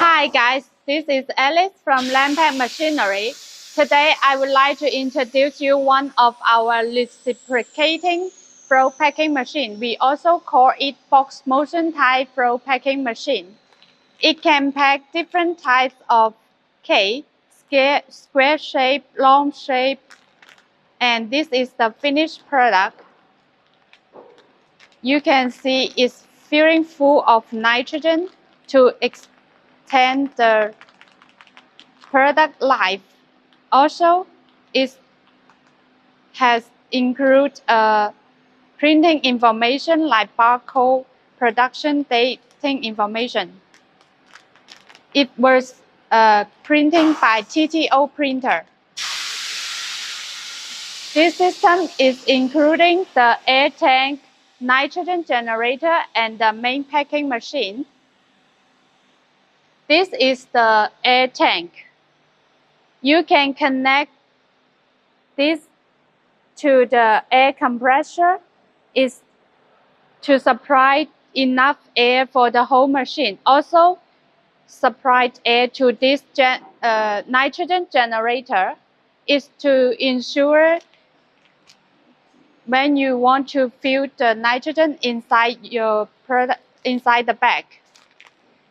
Hi guys, this is Alice from Landpack Machinery. Today I would like to introduce you one of our reciprocating flow packing machine. We also call it box motion type flow packing machine. It can pack different types of cake, square shape, long shape, and this is the finished product. You can see it's filling full of nitrogen to extend the product life. Also, it has included printing information like barcode, production dating information. It was printing by TTO printer. This system is including the air tank, nitrogen generator, and the main packing machine. This is the air tank. You can connect this to the air compressor is to supply enough air for the whole machine. Also, supplied air to this nitrogen generator is to ensure when you want to fill the nitrogen inside your product, inside the bag.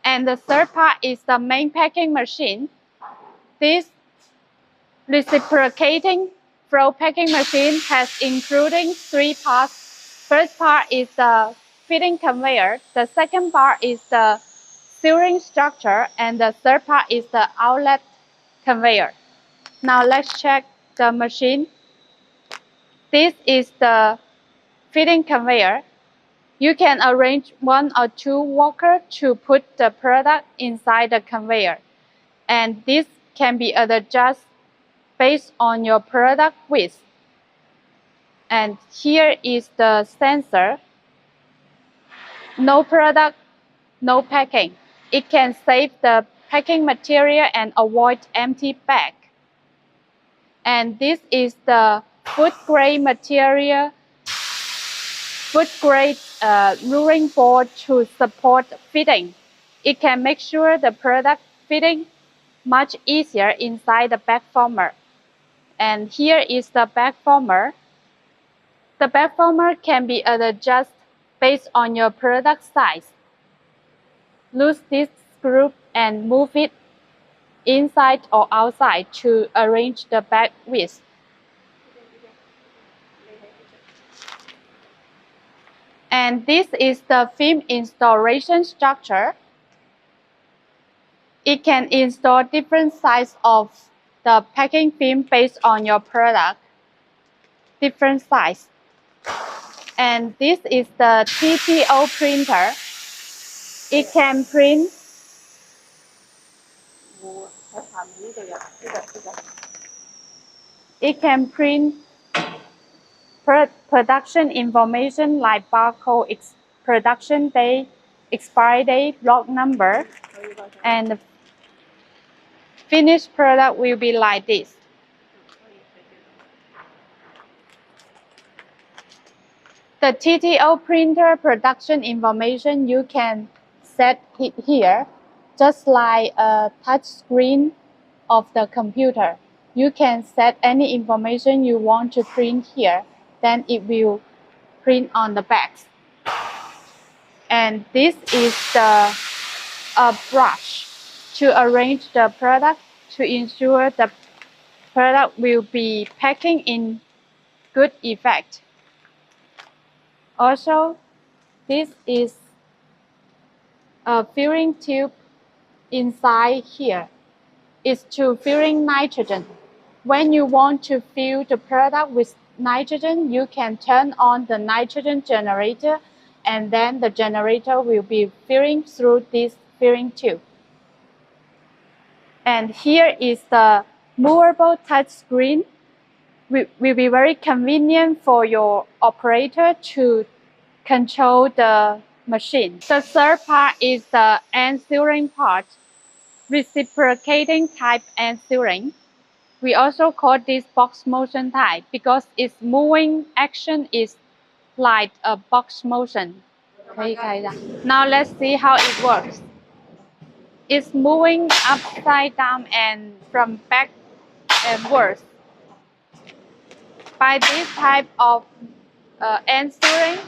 And the third part is the main packing machine. This reciprocating flow packing machine has including three parts. First part is the feeding conveyor. The second part is the sealing structure, and the third part is the outlet conveyor. Now let's check the machine. This is the feeding conveyor. You can arrange one or two walkers to put the product inside the conveyor, and this can be adjusted based on your product width. And here is the sensor. No product, no packing. It can save the packing material and avoid empty bag. And this is the food grade material, food grade rolling board to support fitting. It can make sure the product fitting much easier inside the bag former. And here is the bag former. The bag former can be adjusted based on your product size. Loose this screw and move it inside or outside to arrange the bag width. And this is the film installation structure. It can install different sizes of the packing film based on your product, different size. And this is the TTO printer. It can print production information like barcode, production date, expiry date, lot number, and the finished product will be like this. The TTO printer production information you can set it here, just like a touch screen of the computer. You can set any information you want to print here, then it will print on the bags. And this is the brush to arrange the product to ensure the product will be packing in good effect. Also, this is a filling tube inside here. It's to filling nitrogen. When you want to fill the product with nitrogen, you can turn on the nitrogen generator, and then the generator will be filling through this filling tube. And here is the movable touch screen. Will be very convenient for your operator to control the machine. The third part is the end sealing part, reciprocating type end sealing. We also call this box motion type because its moving action is like a box motion. Now let's see how it works. It's moving upside down and from back and worse. By this type of end steering,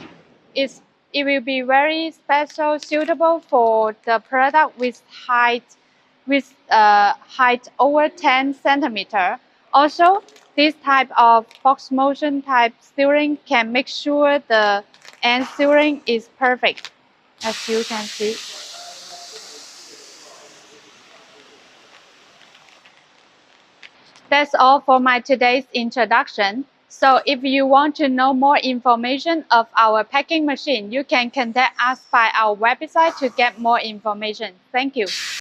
it will be very special, suitable for the product with height over 10 centimeter. Also, this type of box motion type steering can make sure the end steering is perfect, as you can see. That's all for my today's introduction. So if you want to know more information of our packing machine, you can contact us by our website to get more information. Thank you.